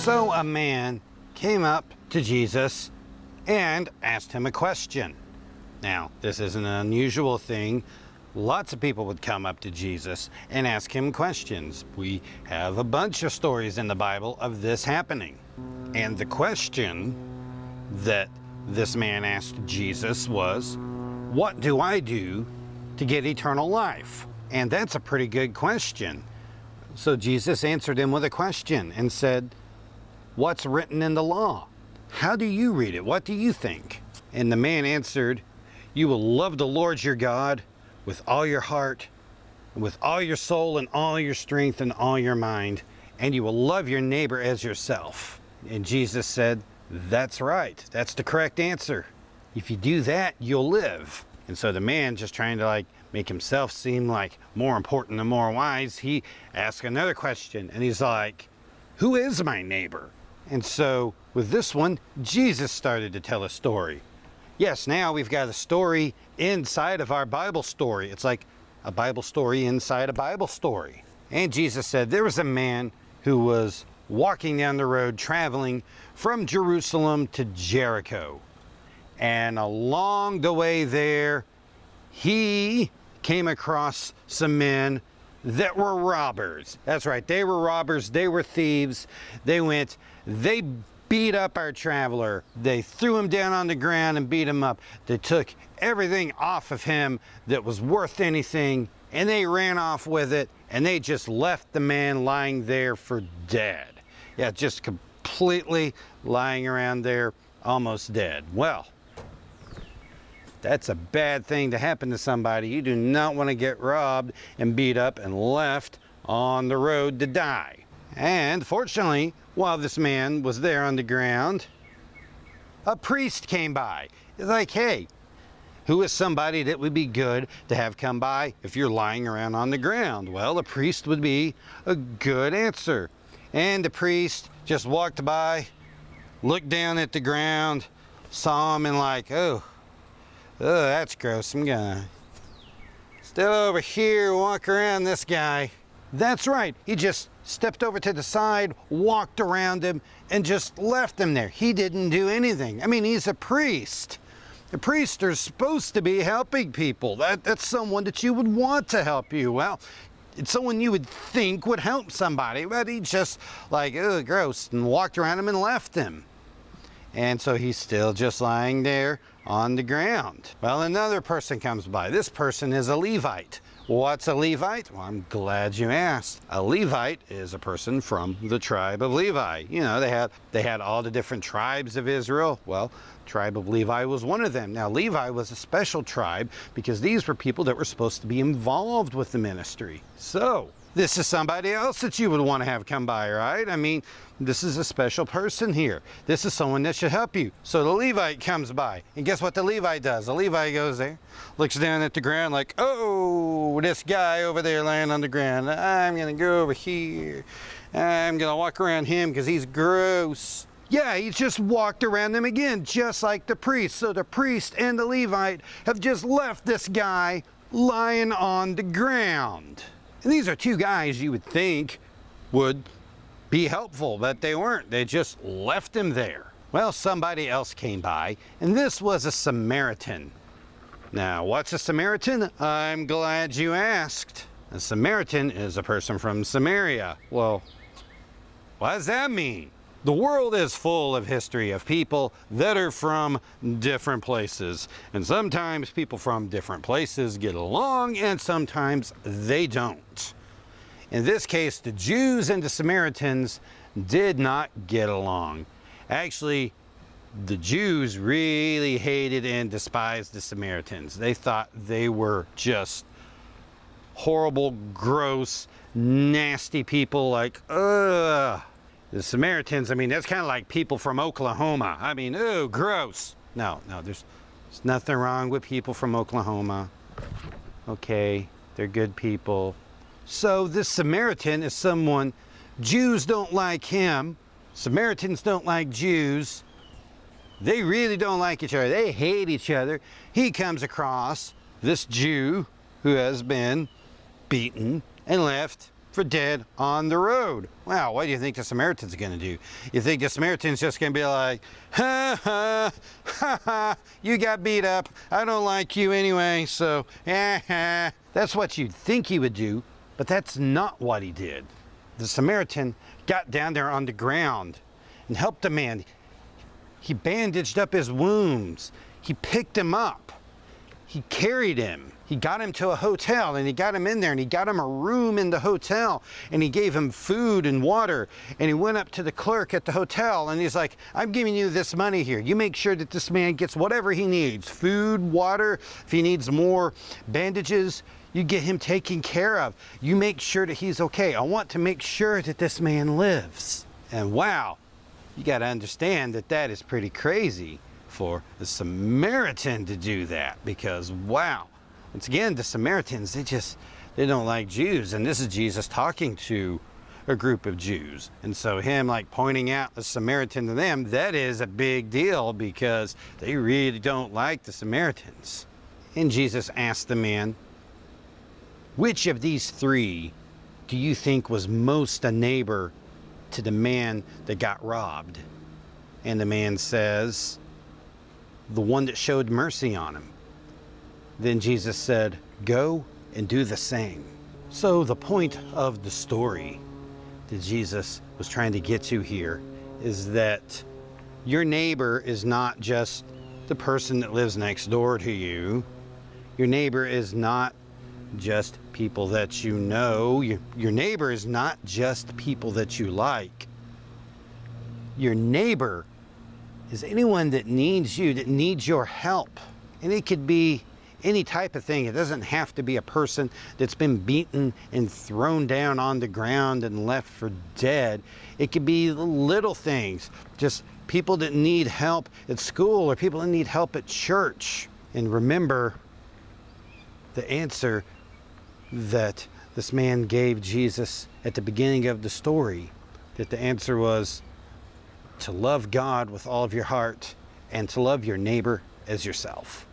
So a man came up to Jesus and asked him a question. Now, this isn't an unusual thing. Lots of people would come up to Jesus and ask him questions. We have a bunch of stories in the Bible of this happening. And the question that this man asked Jesus was, "What do I do to get eternal life?" And that's a pretty good question. So Jesus answered him with a question and said, "What's written in the law? How do you read it? What do you think?" And the man answered, "You will love the Lord your God with all your heart, with all your soul and all your strength and all your mind, and you will love your neighbor as yourself." And Jesus said, "That's right. That's the correct answer. If you do that, you'll live." And so the man, just trying to make himself seem like more important and more wise, he asked another question, and he's like, "Who is my neighbor?" And so with this one, Jesus started to tell a story. Yes, now we've got a story inside of our Bible story. It's like a Bible story inside a Bible story. And Jesus said there was a man who was walking down the road traveling from Jerusalem to Jericho. And along the way there, he came across some men that were robbers. That's right, they were robbers, they were thieves. They beat up our traveler. They threw him down on the ground and beat him up. They took everything off of him that was worth anything, and they ran off with it, and they just left the man lying there for dead. Yeah, just completely lying around there, almost dead. Well, that's a bad thing to happen to somebody. You do not want to get robbed and beat up and left on the road to die. And fortunately, while this man was there on the ground, a priest came by. It's like, hey, who is somebody that would be good to have come by if you're lying around on the ground? Well, a priest would be a good answer. And the priest just walked by, looked down at the ground, saw him, and oh, that's gross. I'm gonna still over here, walk around this guy. That's right. He just stepped over to the side, walked around him, and just left him there. He didn't do anything. I mean, he's a priest. The priests are supposed to be helping people. That's someone that you would want to help you. Well, it's someone you would think would help somebody, but he just oh, gross, and walked around him and left him. And so he's still just lying there on the ground. Well, another person comes by. This person is a Levite. What's a Levite? Well, I'm glad you asked. A Levite is a person from the tribe of Levi. You know, they had all the different tribes of Israel. Well, tribe of Levi was one of them. Now, Levi was a special tribe because these were people that were supposed to be involved with the ministry. So this is somebody else that you would want to have come by, right? I mean, this is a special person here. This is someone that should help you. So the Levite comes by, and guess what the Levite does? The Levite goes there, looks down at the ground like, oh, this guy over there laying on the ground. I'm going to go over here. I'm going to walk around him because he's gross. Yeah, he just walked around them again, just like the priest. So the priest and the Levite have just left this guy lying on the ground. And these are two guys you would think would be helpful, but they weren't. They just left him there. Well, somebody else came by, and this was a Samaritan. Now, what's a Samaritan? I'm glad you asked. A Samaritan is a person from Samaria. Well, what does that mean? The world is full of history of people that are from different places. And sometimes people from different places get along, and sometimes they don't. In this case, the Jews and the Samaritans did not get along. Actually, the Jews really hated and despised the Samaritans. They thought they were just horrible, gross, nasty people ugh. The Samaritans, I mean, that's kind of like people from Oklahoma. I mean, oh, gross. No, there's nothing wrong with people from Oklahoma. Okay, they're good people. So this Samaritan is someone, Jews don't like him. Samaritans don't like Jews. They really don't like each other. They hate each other. He comes across this Jew who has been beaten and left for dead on the road. Wow, what do you think the Samaritan's going to do? You think the Samaritan's just going to be like, ha ha, ha ha, you got beat up, I don't like you anyway, so that's what you'd think he would do, but that's not what he did. The Samaritan got down there on the ground and helped the man. He bandaged up his wounds. He picked him up. He carried him. He got him to a hotel, and he got him in there, and he got him a room in the hotel, and he gave him food and water, and he went up to the clerk at the hotel, and he's like, I'm giving you this money here. You make sure that this man gets whatever he needs, food, water, if he needs more bandages, you get him taken care of. You make sure that he's okay. I want to make sure that this man lives. And wow, you got to understand that that is pretty crazy for the Samaritan to do that, because wow, once again, the Samaritans, they don't like Jews, and this is Jesus talking to a group of Jews. And so him like pointing out the Samaritan to them, that is a big deal because they really don't like the Samaritans. And Jesus asked the man, which of these three do you think was most a neighbor to the man that got robbed? And the man says, the one that showed mercy on him. Then Jesus said, go and do the same. So the point of the story that Jesus was trying to get to here is that your neighbor is not just the person that lives next door to you. Your neighbor is not just people that you know. Your neighbor is not just people that you like. Your neighbor is anyone that needs you, that needs your help. And it could be any type of thing. It doesn't have to be a person that's been beaten and thrown down on the ground and left for dead. It could be little things, just people that need help at school or people that need help at church. And remember the answer that this man gave Jesus at the beginning of the story, that the answer was to love God with all of your heart and to love your neighbor as yourself.